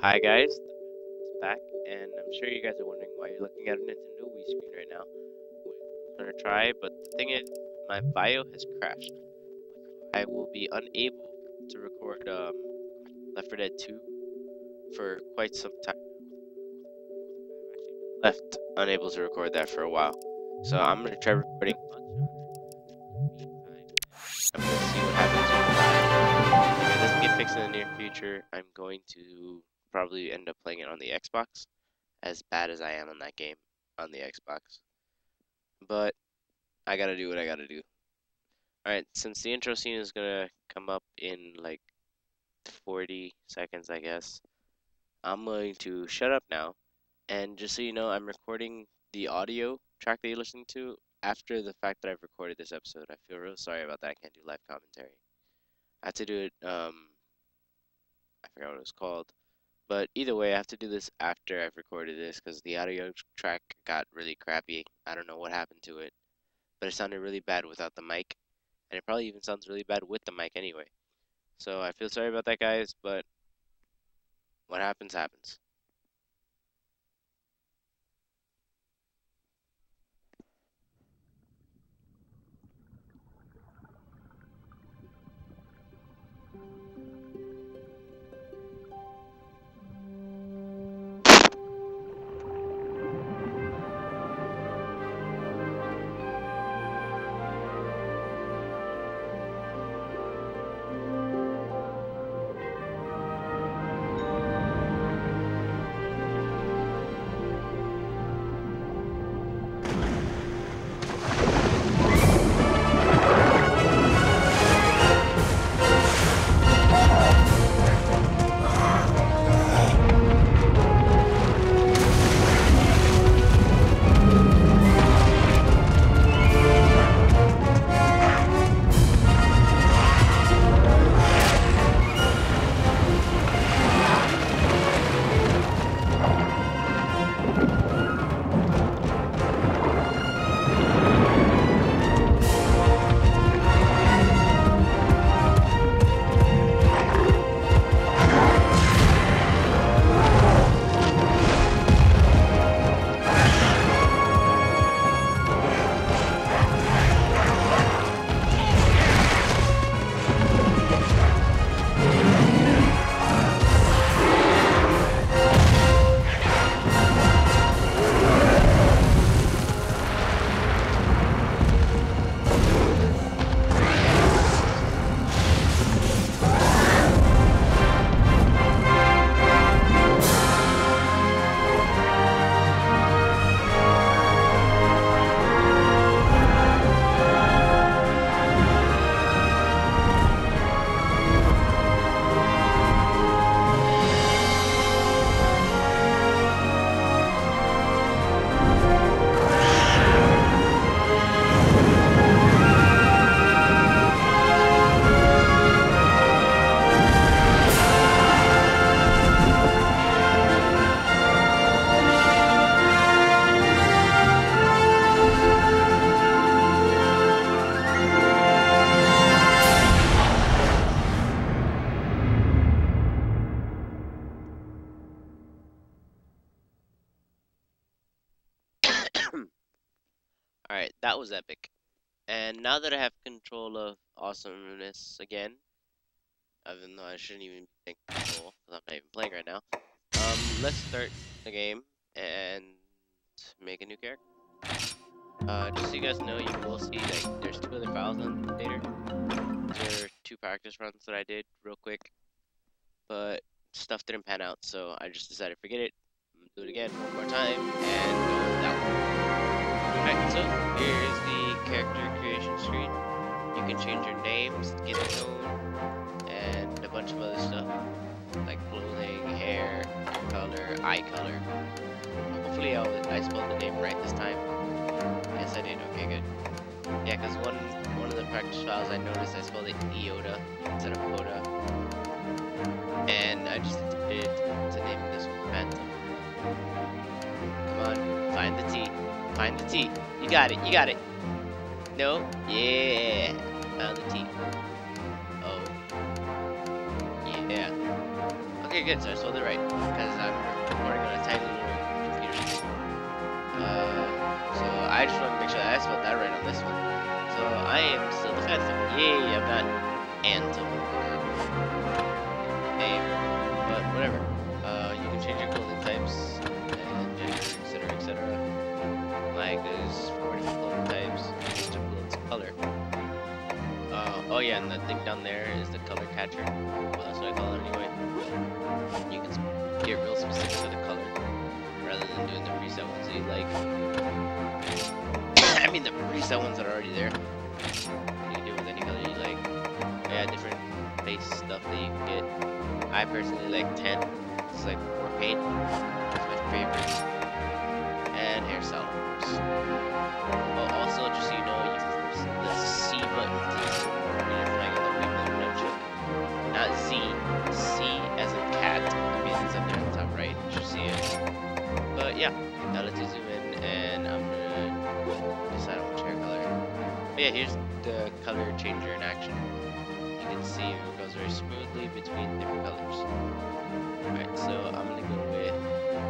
Hi guys, it's back, and I'm sure you guys are wondering why you're looking at a Nintendo Wii screen right now. We're gonna try, but the thing is, my bio has crashed. I will be unable to record Left 4 Dead 2 for quite some time. Left unable to record that for a while, so I'm gonna try recording. I'm gonna see what happens with that. If it doesn't get fixed in the near future, I'm going to probably end up playing it on the Xbox. As bad as I am on that game on the Xbox. But I gotta do what I gotta do. Alright, since the intro scene is gonna come up in like 40 seconds, I guess, I'm going to shut up now. And just so you know, I'm recording the audio track that you're listening to after the fact that I've recorded this episode. I feel real sorry about that. I can't do live commentary. I had to do it, I forgot what it was called. But either way, I have to do this after I've recorded this because the audio track got really crappy. I don't know what happened to it, but it sounded really bad without the mic, and it probably even sounds really bad with the mic anyway. So I feel sorry about that, guys, but what happens, happens. Alright, that was epic. And now that I have control of awesomeness again, even though I shouldn't even be taking control, because I'm not even playing right now, let's start the game and make a new character. Just so you guys know, you will see like there's two other files on later. There are two practice runs that I did real quick, but stuff didn't pan out, so I just decided forget it. I'm gonna do it again one more time and go with that one. Alright, so here is the character creation screen. You can change your names, skin tone, and a bunch of other stuff like clothing, hair, color, eye color. Hopefully I spelled the name right this time. Yes, I did. Okay, good. Yeah, because one of the practice files I noticed I spelled it Iota instead of Coda, and I just did to name this one Phantom. Come on, find the T. Find the T. You got it. You got it. No? Yeah. Found the T. Oh. Yeah. Okay, Okay, good. So I spelled it right because I'm recording on a tiny little computer. So I just want to make sure that I spelled that right on this one. So I am still defensive. Yay! I'm not Antum or name, but whatever. You can change your clothing types and gender, etc., etc. Like there's 4 different clothing types. Each clothes color. Oh yeah, and the thing down there is the color catcher. Well, that's what I call it anyway. You can get real specific with the color rather than doing the preset ones that you like. I mean the preset ones that are already there. You can do it with any color you like. Yeah, different base stuff that you can get. I personally like 10. It's like more paint. It's my favorite. And hairstyle, of course. Oh, also, just so you know, you can press the C button to when you're flying on the wing with a nunchuck. Not Z. C as in cat. I mean, it's up there on the top right. You should see it. But yeah, now let's zoom in, and I'm gonna decide on which hair color. But yeah, here's the color changer in action. You can see it goes very smoothly between different colors. Alright, so I'm gonna go with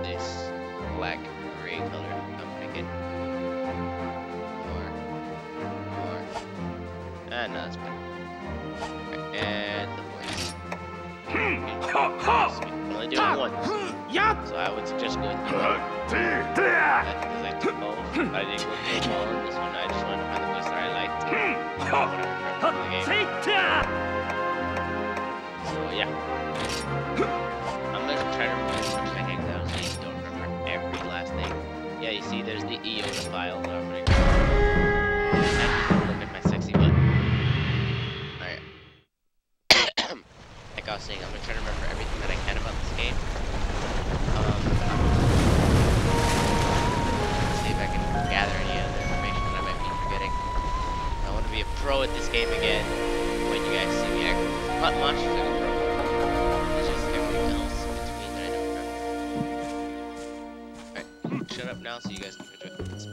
this black gray color. I'm picking more. No, that's better. Right, and the voice. I'm only doing it once. So I would suggest going through it. Because I took both. I didn't go through all in this one. I just wanted to find the voice that I liked. So yeah. I'm gonna try to remember as much as I can because I honestly don't remember every last name. Yeah, you see there's the Iota file that I'm gonna go and look at my sexy butt. Alright. Like I was saying, I'm gonna try to remember everything that I can about this game. See if I can gather any other information that I might be forgetting. I want to be a pro at this game again. When you guys see me, not much like a pro. It's just everything else in between that I don't remember. Alright, shut up now so you guys can enjoy this.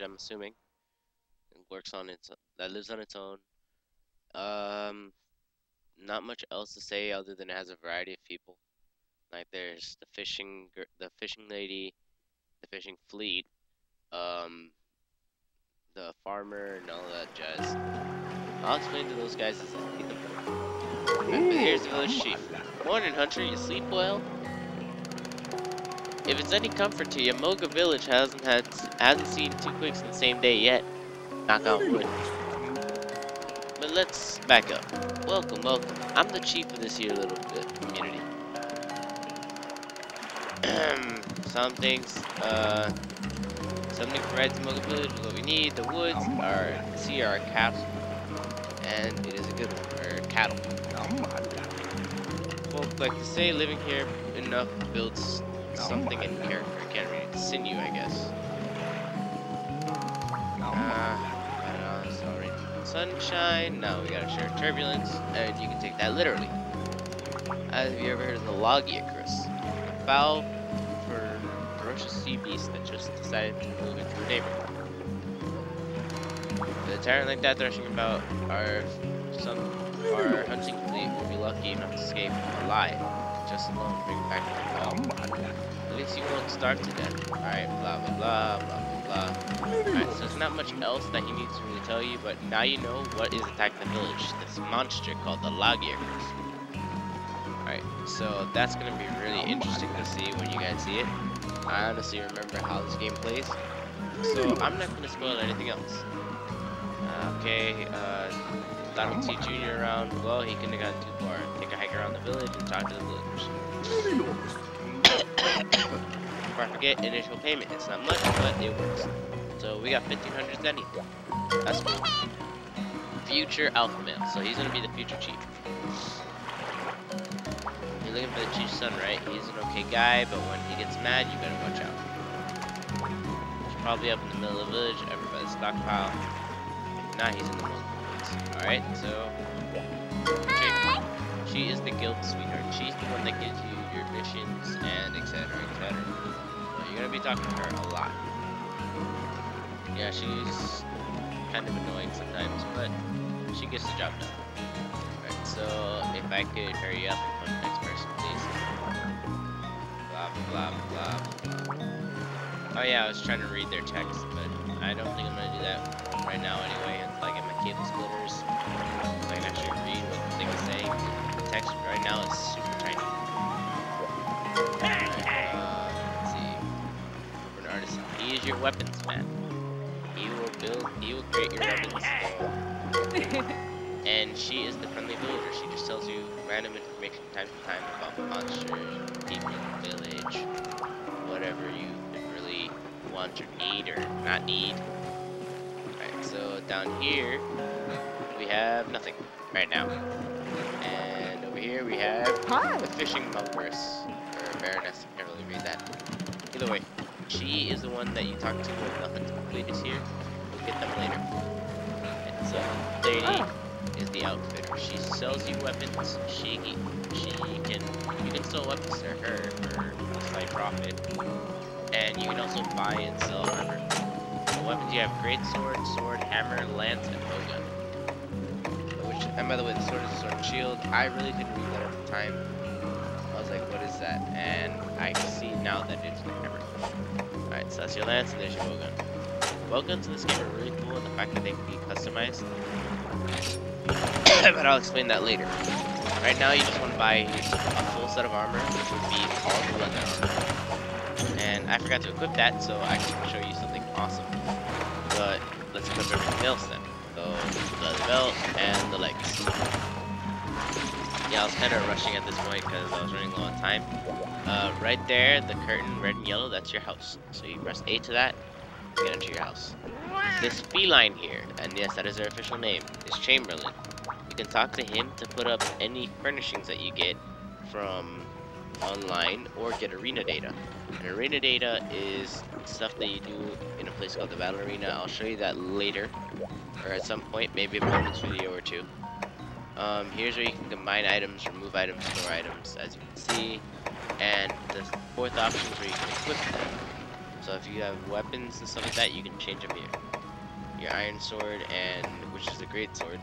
I'm assuming it works on its that lives on its own. Not much else to say other than it has a variety of people. Like there's the fishing lady, the fishing fleet, the farmer, and all that jazz. I'll explain to those guys as I need them. But here's the village chief. Morning, Hunter. You sleep well? If it's any comfort to you, Moga Village hasn't seen 2 quakes in the same day yet. Knock on wood. But let's back up. Welcome. I'm the chief of this here little community. Some things. So something provides Mocha Village with what we need. The woods, our sea, our castle, and it is a good one. Or cattle. Folk like to say living here enough builds something in character. I can't read it. Sinew, I guess. I don't know. It's already sunshine. Now we gotta share turbulence, and you can take that literally. Have you ever heard of the Logiacrus? A foul, ferocious sea beast that just decided to move into the neighborhood. The tyrant like that thrashing about our hunting fleet will be lucky enough to escape alive. Just alone bring it back to the call. At least you won't starve to death. Alright, blah blah blah blah blah. Alright, so there's not much else that he needs to really tell you, but now you know what is attacking the village. This monster called the Logiacrus. Alright, so that's gonna be really interesting to see when you guys see it. I honestly remember how this game plays, so I'm not gonna spoil anything else. Okay, Donald T. Jr. around. Well, he couldn't have gotten too far. Take a hike around the village and talk to the villagers. Before I forget, initial payment. It's not much, but it works. So we got 1,500 Zenny. That's cool. Future alpha male. So he's gonna be the future chief. You're looking for the chief's son, right? He's an okay guy, but when he gets mad, you better watch out. He's probably up in the middle of the village, over by the stockpile. Nah, he's in the middle of the woods. Alright, so she is the guild sweetheart. She's the one that gives you your missions and etc. etc. So you're gonna be talking to her a lot. Yeah, she's kind of annoying sometimes, but she gets the job done. Alright, so if I could hurry up and come to the next person, please. Blah blah blah blah. Oh yeah, I was trying to read their text, but I don't think I'm gonna do that right now anyway until I get my cable splitters, so I can actually read what the thing is saying. The text right now is super tiny. Let's see. For an artisan, he is your weapons man. He will create your weapons. And she is the friendly villager. She just tells you random information time to time about monsters, people in the village, whatever you really want or need or not need. So down here, we have nothing right now. And over here we have the fishing mongress, or baroness, I can't really read that. Either way, she is the one that you talk to when the hunting fleet is here. We'll get them later. And so, lady is the outfitter. She sells you weapons. You can sell weapons to her for a slight profit. And you can also buy and sell armor. Weapons you have great sword, hammer, lance, and bowgun. And by the way, the sword is a sword and shield. I really didn't read that at the time. I was like, what is that? And I see now that it's the hammer. Alright, so that's your lance and there's your bowgun. Bowguns in this game are really cool in the fact that they can be customized. But I'll explain that later. Right now you just want to buy a full set of armor, which would be all the leather armor. And I forgot to equip that, so I can show you something awesome. But let's equip everything else then. So the leather belt and the legs. Yeah, I was kind of rushing at this point because I was running low on time. Right there, the curtain, red and yellow, that's your house. So you press A to that, you get into your house. This feline here, and yes, that is their official name, is Chamberlain. You can talk to him to put up any furnishings that you get from online or get arena data. And arena data is stuff that you do in a place called the Battle Arena. I'll show you that later, or at some point, maybe a bonus video or two. Here's where you can combine items, remove items, store items, as you can see. And the fourth option is where you can equip them. So if you have weapons and stuff like that, you can change them here. Your iron sword, and which is a great sword.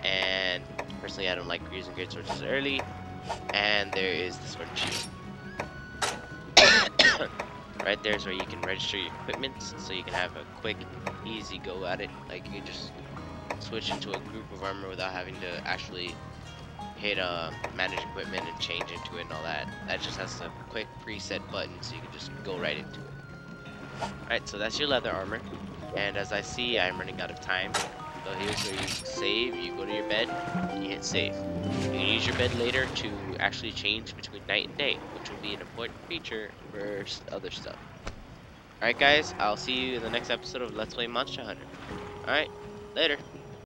And personally, I don't like using great swords this early. And there is the sword and shield. Right there is where you can register your equipment, so you can have a quick, easy go at it. Like you can just switch into a group of armor without having to actually hit manage equipment and change into it and all that. That just has a quick preset button, so you can just go right into it. Alright, so that's your leather armor. And as I see, I'm running out of time. So here's where you save, you go to your bed, and you hit save. You can use your bed later to actually change between night and day, which will be an important feature for other stuff. Alright, guys, I'll see you in the next episode of Let's Play Monster Hunter. Alright, later.